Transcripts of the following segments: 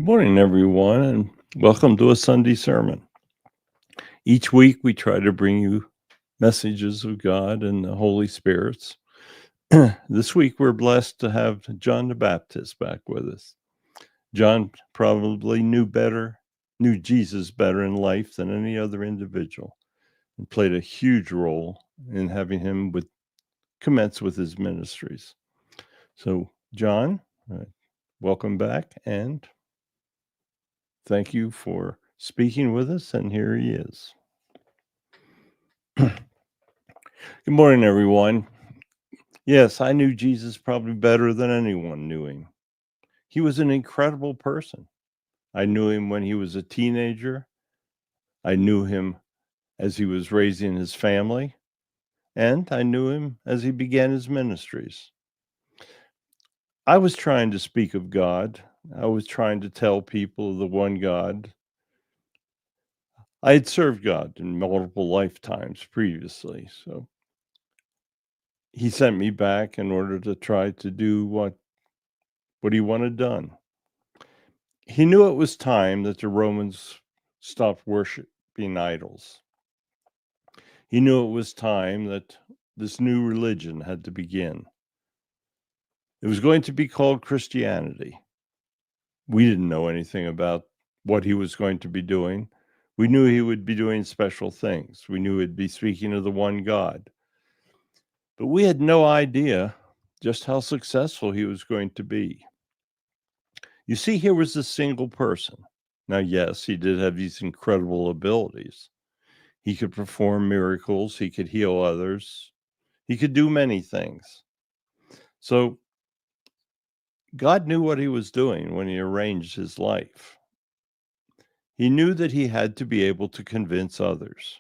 Good morning, everyone, and welcome to a Sunday sermon. Each week, we try to bring you messages of God and the Holy Spirits. This week, we're blessed to have John the Baptist back with us. John probably knew Jesus better in life than any other individual, and played a huge role in having him commence with his ministries. So, John, welcome back, and thank you for speaking with us, and here he is. Good morning, everyone. Yes, I knew Jesus probably better than anyone knew him. He was an incredible person. I knew him when he was a teenager. I knew him as he was raising his family, and I knew him as he began his ministries. I was trying to speak of God. I was trying to tell people of the one God. I had served God in multiple lifetimes previously, so he sent me back in order to try to do what he wanted done. He knew it was time that the Romans stopped worshiping idols. He knew it was time that this new religion had to begin. It was going to be called Christianity. We didn't know anything about what he was going to be doing. We knew he would be doing special things. We knew he'd be speaking of the one God. But we had no idea just how successful he was going to be. You see, here was a single person. Now, yes, he did have these incredible abilities. He could perform miracles. He could heal others. He could do many things. So God knew what he was doing when he arranged his life. He knew that he had to be able to convince others.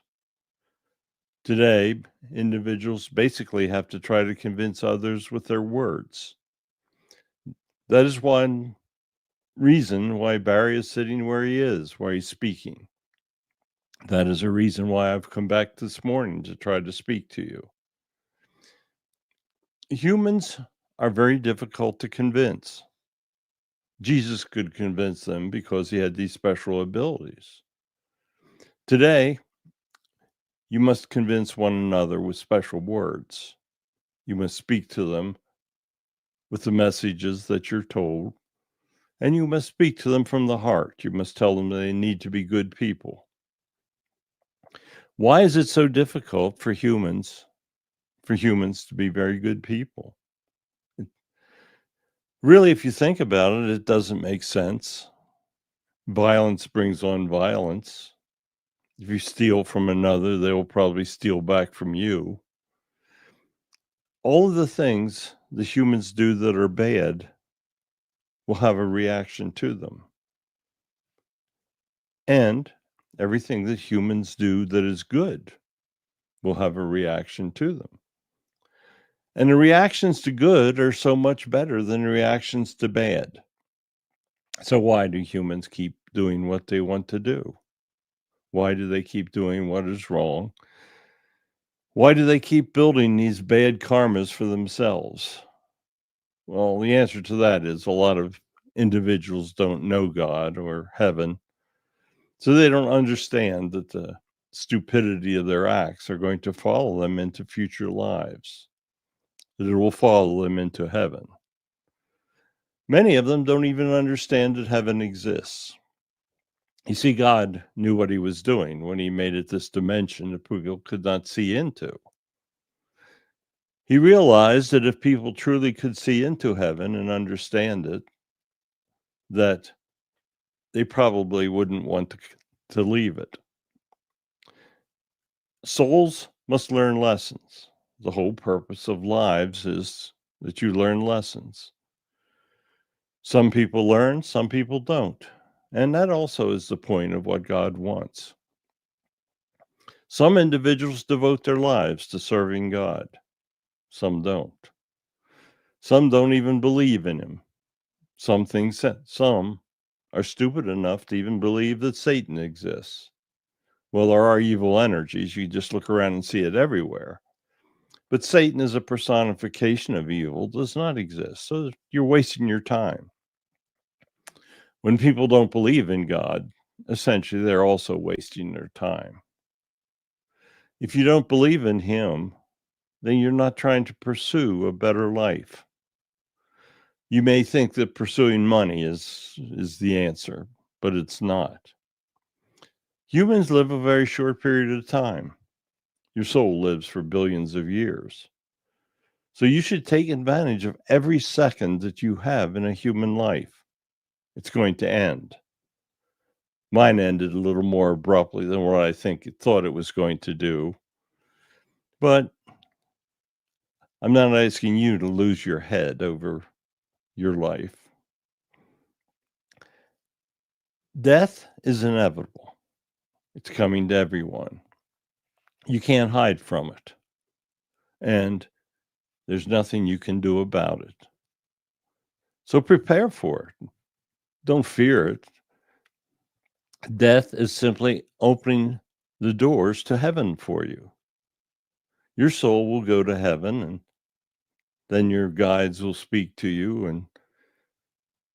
Today, individuals basically have to try to convince others with their words. That is one reason why Barry is sitting where he is, where he's speaking. That is a reason why I've come back this morning to try to speak to you. Humans are very difficult to convince. Jesus could convince them because he had these special abilities. Today, you must convince one another with special words. You must speak to them with the messages that you're told, and you must speak to them from the heart. You must tell them they need to be good people. Why is it so difficult for humans to be very good people? Really, if you think about it, it doesn't make sense. Violence brings on violence. If you steal from another, they will probably steal back from you. All of the things the humans do that are bad will have a reaction to them. And everything that humans do that is good will have a reaction to them. And the reactions to good are so much better than the reactions to bad. So why do humans keep doing what they want to do? Why do they keep doing what is wrong? Why do they keep building these bad karmas for themselves? Well, the answer to that is a lot of individuals don't know God or heaven, so they don't understand that the stupidity of their acts are going to follow them into future lives, that it will follow them into heaven. Many of them don't even understand that heaven exists. You see, God knew what he was doing when he made it this dimension that people could not see into. He realized that if people truly could see into heaven and understand it, that they probably wouldn't want to leave it. Souls must learn lessons. The whole purpose of lives is that you learn lessons. Some people learn, some people don't. And that also is the point of what God wants. Some individuals devote their lives to serving God. Some don't. Some don't even believe in him. Some are stupid enough to even believe that Satan exists. Well, there are evil energies. You just look around and see it everywhere. But Satan is a personification of evil, does not exist. So you're wasting your time. When people don't believe in God, essentially they're also wasting their time. If you don't believe in Him, then you're not trying to pursue a better life. You may think that pursuing money is the answer, but it's not. Humans live a very short period of time. Your soul lives for billions of years. So you should take advantage of every second that you have in a human life. It's going to end. Mine ended a little more abruptly than what I thought it was going to do. But I'm not asking you to lose your head over your life. Death is inevitable. It's coming to everyone. You can't hide from it. And there's nothing you can do about it. So prepare for it. Don't fear it. Death is simply opening the doors to heaven for you. Your soul will go to heaven, and then your guides will speak to you, and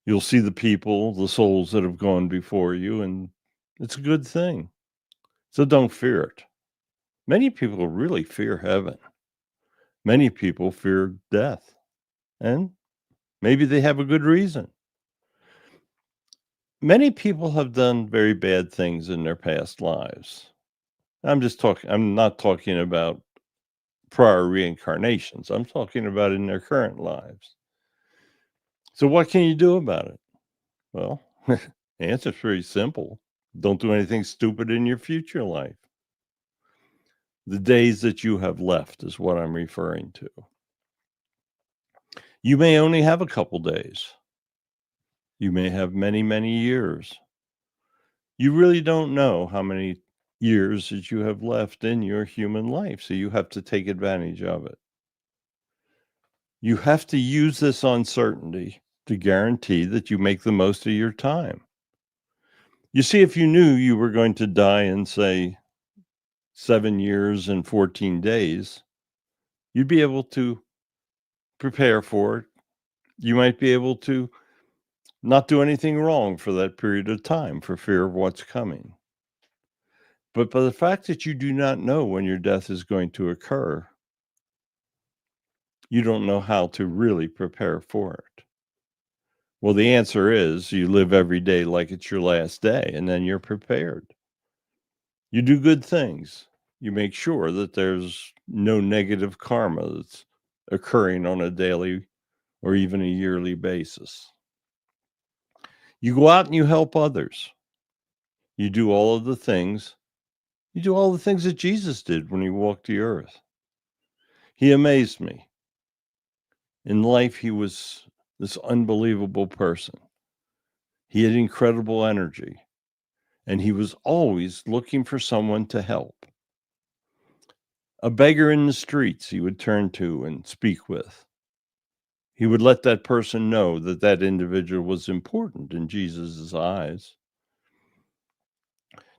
you'll see the people, the souls that have gone before you, and it's a good thing. So don't fear it. Many people really fear heaven. Many people fear death, and maybe they have a good reason. Many people have done very bad things in their past lives. I'm not talking about prior reincarnations. I'm talking about in their current lives. So what can you do about it? Well, the answer's pretty simple. Don't do anything stupid in your future life. The days that you have left is what I'm referring to. You may only have a couple days. You may have many, many years. You really don't know how many years that you have left in your human life, so you have to take advantage of it. You have to use this uncertainty to guarantee that you make the most of your time. You see, if you knew you were going to die in, say, 7 years and 14 days, you'd be able to prepare for it. You might be able to not do anything wrong for that period of time for fear of what's coming. But by the fact that you do not know when your death is going to occur, you don't know how to really prepare for it. Well, the answer is you live every day like it's your last day, and then you're prepared. You do good things. You make sure that there's no negative karma that's occurring on a daily or even a yearly basis. You go out and you help others. You do all of the things. You do all the things that Jesus did when he walked the earth. He amazed me. In life, he was this unbelievable person. He had incredible energy, and he was always looking for someone to help. A beggar in the streets he would turn to and speak with. He would let that person know that that individual was important in Jesus' eyes.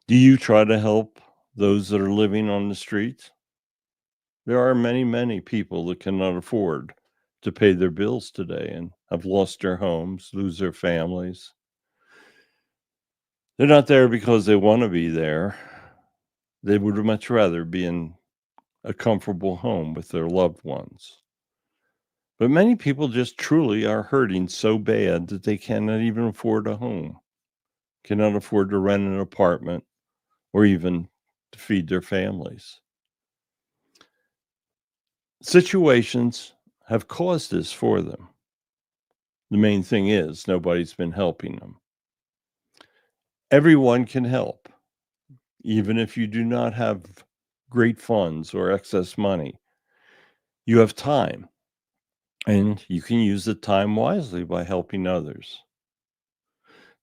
Do you try to help those that are living on the streets? There are many, many people that cannot afford to pay their bills today and have lost their homes, lose their families. They're not there because they want to be there. They would much rather be in a comfortable home with their loved ones. But many people just truly are hurting so bad that they cannot even afford a home, cannot afford to rent an apartment, or even to feed their families. Situations have caused this for them. The main thing is nobody's been helping them. Everyone can help, even if you do not have great funds or excess money. You have time, and you can use the time wisely by helping others.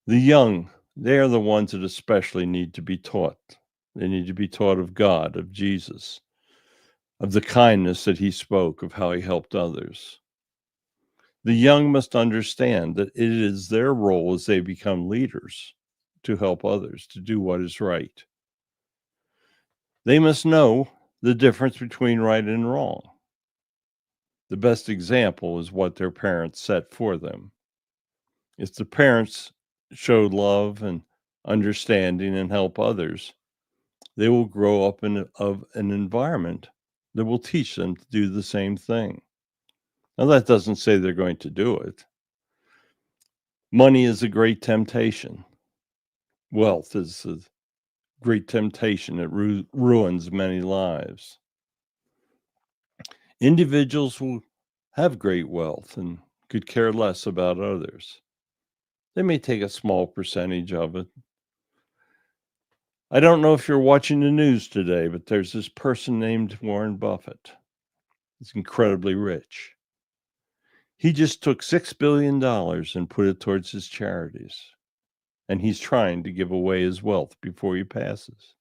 The young, they are the ones that especially need to be taught. They need to be taught of God, of Jesus, of the kindness that he spoke, of how he helped others. The young must understand that it is their role as they become leaders to help others, to do what is right. They must know the difference between right and wrong. The best example is what their parents set for them. If the parents show love and understanding and help others, they will grow up in an environment that will teach them to do the same thing. Now, that doesn't say they're going to do it. Money is a great temptation. Wealth is a great temptation. It ruins many lives. Individuals will have great wealth and could care less about others. They may take a small percentage of it. I don't know if you're watching the news today, but there's this person named Warren Buffett. He's incredibly rich. He just took $6 billion and put it towards his charities. And he's trying to give away his wealth before he passes.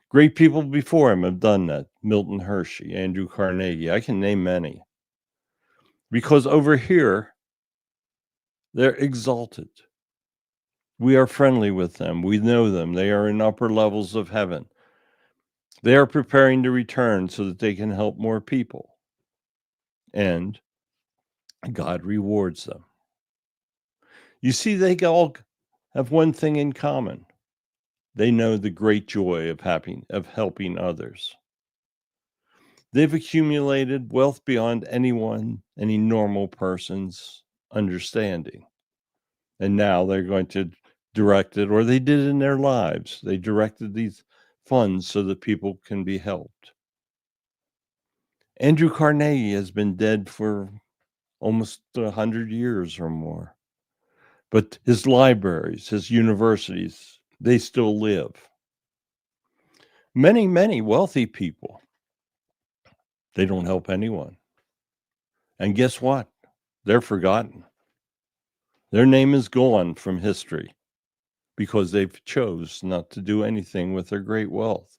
Great people before him have done that. Milton Hershey, Andrew Carnegie. I can name many. Because over here, they're exalted. We are friendly with them. We know them. They are in upper levels of heaven. They are preparing to return so that they can help more people. And God rewards them. You see, they all have one thing in common. They know the great joy of helping others. They've accumulated wealth beyond any normal person's understanding. And now they're going to direct it, or they did in their lives. They directed these funds so that people can be helped. Andrew Carnegie has been dead for almost 100 years or more. But his libraries, his universities, they still live. Many, many wealthy people, they don't help anyone. And guess what? They're forgotten. Their name is gone from history because they've chose not to do anything with their great wealth.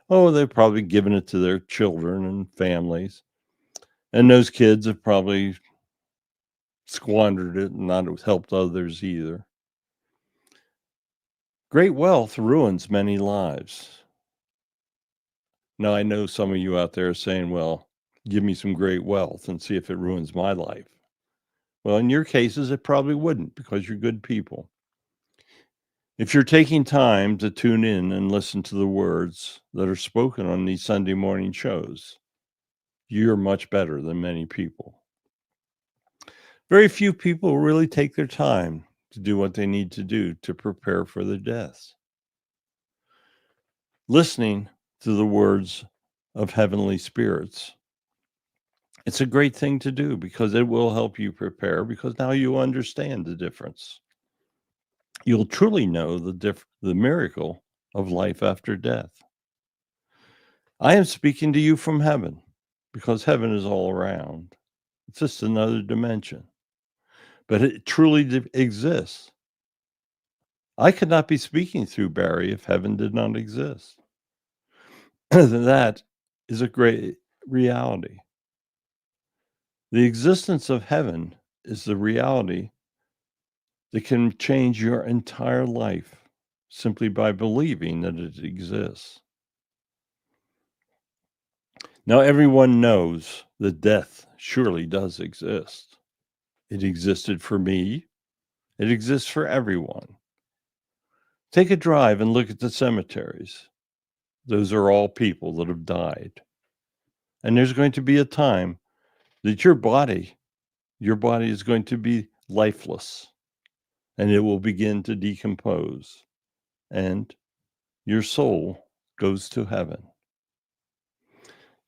Oh, they've probably given it to their children and families. And those kids have probably squandered it and not helped others either. Great wealth ruins many lives. Now, I know some of you out there are saying, well, give me some great wealth and see if it ruins my life. Well, in your cases, it probably wouldn't because you're good people. If you're taking time to tune in and listen to the words that are spoken on these Sunday morning shows, you're much better than many people. Very few people really take their time to do what they need to do to prepare for their deaths. Listening to the words of heavenly spirits, it's a great thing to do because it will help you prepare, because now you understand the difference. You'll truly know the miracle of life after death. I am speaking to you from heaven because heaven is all around. It's just another dimension, but it truly exists. I could not be speaking through Barry if heaven did not exist. That is a great reality. The existence of heaven is the reality that can change your entire life simply by believing that it exists. Now, everyone knows that death surely does exist. It existed for me. It exists for everyone. Take a drive and look at the cemeteries. Those are all people that have died. And there's going to be a time that your body is going to be lifeless, and it will begin to decompose, and your soul goes to heaven.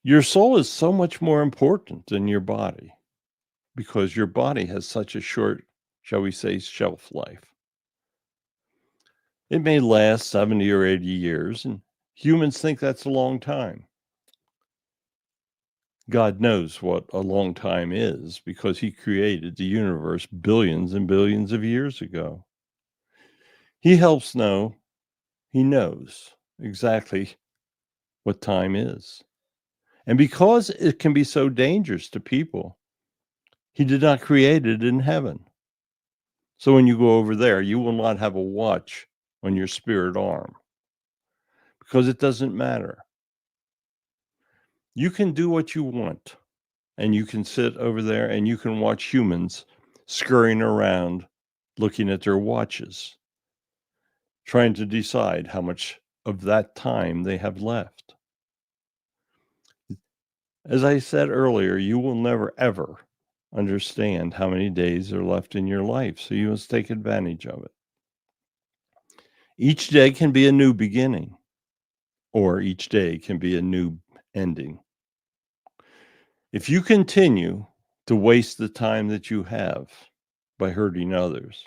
Your soul is so much more important than your body because your body has such a short, shall we say, shelf life. It may last 70 or 80 years, and humans think that's a long time. God knows what a long time is because he created the universe billions and billions of years ago. He knows exactly what time is. And because it can be so dangerous to people, he did not create it in heaven. So when you go over there, you will not have a watch on your spirit arm because it doesn't matter. You can do what you want, and you can sit over there and you can watch humans scurrying around looking at their watches, trying to decide how much of that time they have left. As I said earlier, you will never, ever understand how many days are left in your life, so you must take advantage of it. Each day can be a new beginning, or each day can be a new ending. If you continue to waste the time that you have by hurting others,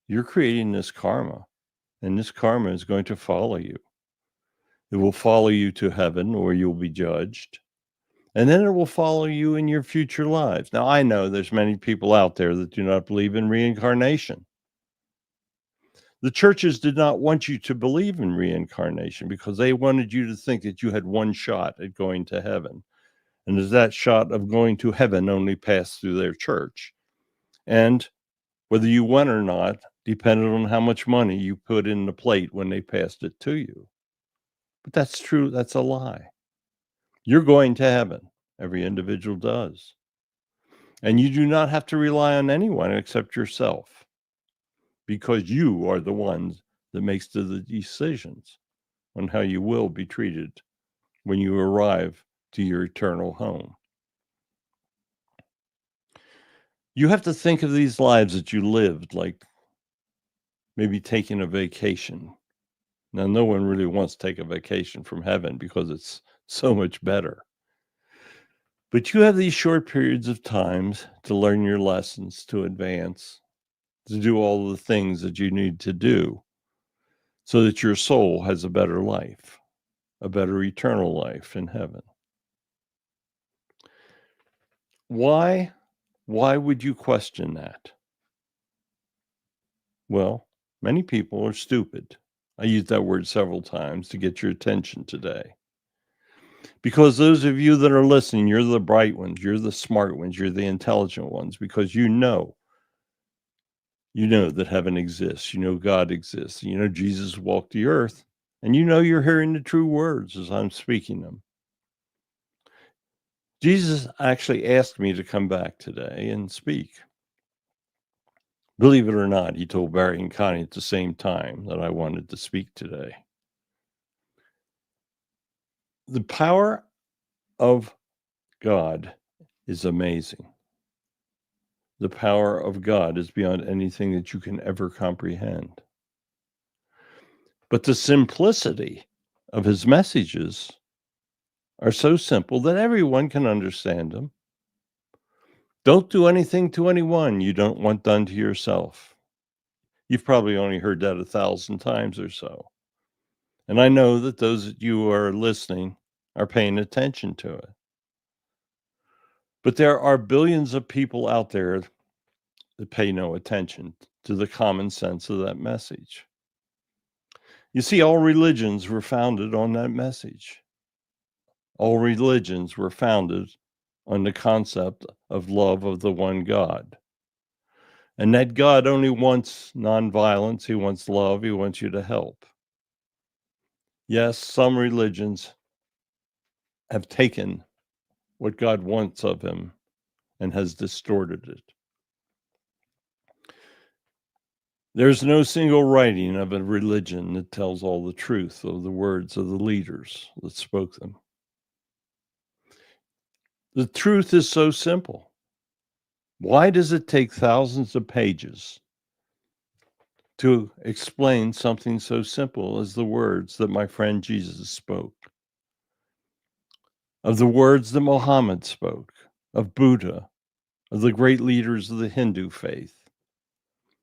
you're creating this karma, and this karma is going to follow you. It will follow you to heaven, or you'll be judged, and then it will follow you in your future lives. Now, I know there's many people out there that do not believe in reincarnation. The churches did not want you to believe in reincarnation because they wanted you to think that you had one shot at going to heaven. And that shot of going to heaven only passed through their church. And whether you went or not depended on how much money you put in the plate when they passed it to you. But that's true. That's a lie. You're going to heaven. Every individual does. And you do not have to rely on anyone except yourself, because you are the ones that makes the decisions on how you will be treated when you arrive to your eternal home. You have to think of these lives that you lived like maybe taking a vacation. Now, no one really wants to take a vacation from heaven because it's so much better. But you have these short periods of times to learn your lessons, to advance, to do all the things that you need to do so that your soul has a better life, a better eternal life in heaven. Why would you question that? Well, many people are stupid. I used that word several times to get your attention today. Because those of you that are listening, you're the bright ones, you're the smart ones, you're the intelligent ones, because you know that heaven exists, you know God exists, you know Jesus walked the earth, and you know you're hearing the true words as I'm speaking them. Jesus actually asked me to come back today and speak. Believe it or not, he told Barry and Connie at the same time that I wanted to speak today. The power of God is amazing. The power of God is beyond anything that you can ever comprehend. But the simplicity of his messages are so simple that everyone can understand them. Don't do anything to anyone you don't want done to yourself. You've probably only heard that 1,000 times or so. And I know that those of you who are listening are paying attention to it. But there are billions of people out there that pay no attention to the common sense of that message. You see, all religions were founded on that message. All religions were founded on the concept of love of the one God. And that God only wants nonviolence, he wants love, he wants you to help. Yes, some religions have taken what God wants of him and has distorted it. There's no single writing of a religion that tells all the truth of the words of the leaders that spoke them. The truth is so simple. Why does it take thousands of pages to explain something so simple as the words that my friend Jesus spoke, of the words that Muhammad spoke, of Buddha, of the great leaders of the Hindu faith?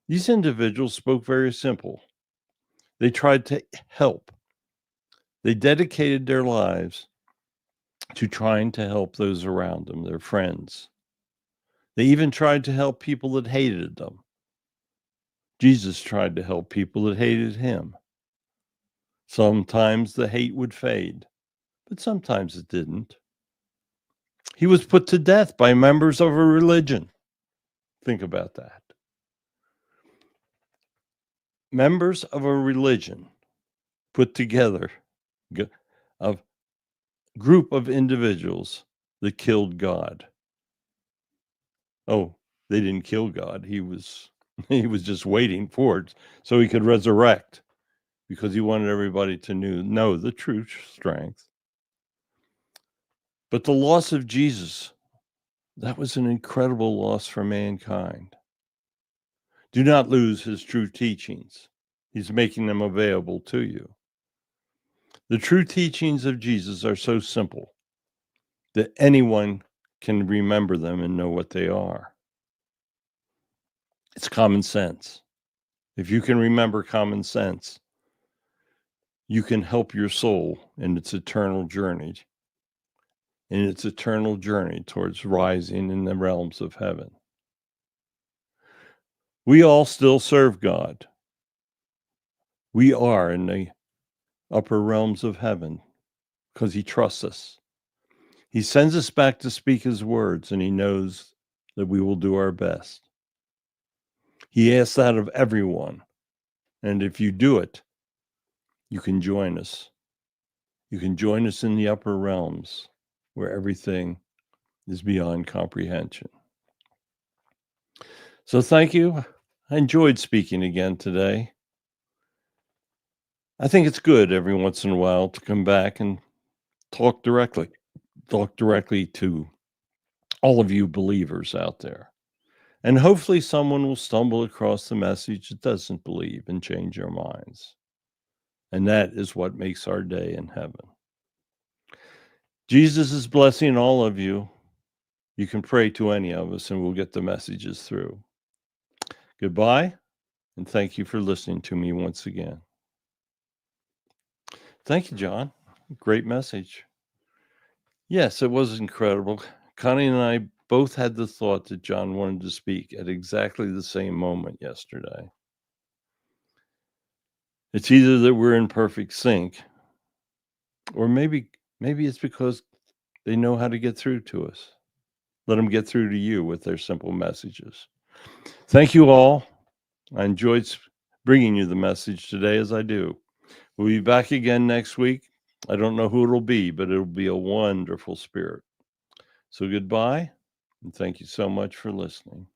These individuals spoke very simple. They tried to help. They dedicated their lives to trying to help those around them, their friends. They even tried to help people that hated them. Jesus tried to help people that hated him. Sometimes the hate would fade, but sometimes it didn't. He was put to death by members of a religion. Think about that. Members of a religion put together a group of individuals that killed God. Oh, they didn't kill God. He was He was just waiting for it so he could resurrect, because he wanted everybody to know the true strength. But the loss of Jesus, that was an incredible loss for mankind. Do not lose his true teachings. He's making them available to you. The true teachings of Jesus are so simple that anyone can remember them and know what they are. It's common sense. If you can remember common sense, you can help your soul in its eternal journey, towards rising in the realms of heaven. We all still serve God. We are in the upper realms of heaven because he trusts us. He sends us back to speak his words, and he knows that we will do our best. He asks that of everyone. And if you do it, you can join us. You can join us in the upper realms where everything is beyond comprehension. So thank you. I enjoyed speaking again today. I think it's good every once in a while to come back and talk directly to all of you believers out there. And hopefully someone will stumble across the message that doesn't believe and change their minds. And that is what makes our day in heaven. Jesus is blessing all of you. You can pray to any of us and we'll get the messages through. Goodbye, and thank you for listening to me once again. Thank you, John. Great message. Yes, it was incredible. Connie and I both had the thought that John wanted to speak at exactly the same moment yesterday. It's either that we're in perfect sync, or maybe it's because they know how to get through to us. Let them get through to you with their simple messages. Thank you all. I enjoyed bringing you the message today, as I do. We'll be back again next week. I don't know who it'll be, but it'll be a wonderful spirit. So goodbye, and thank you so much for listening.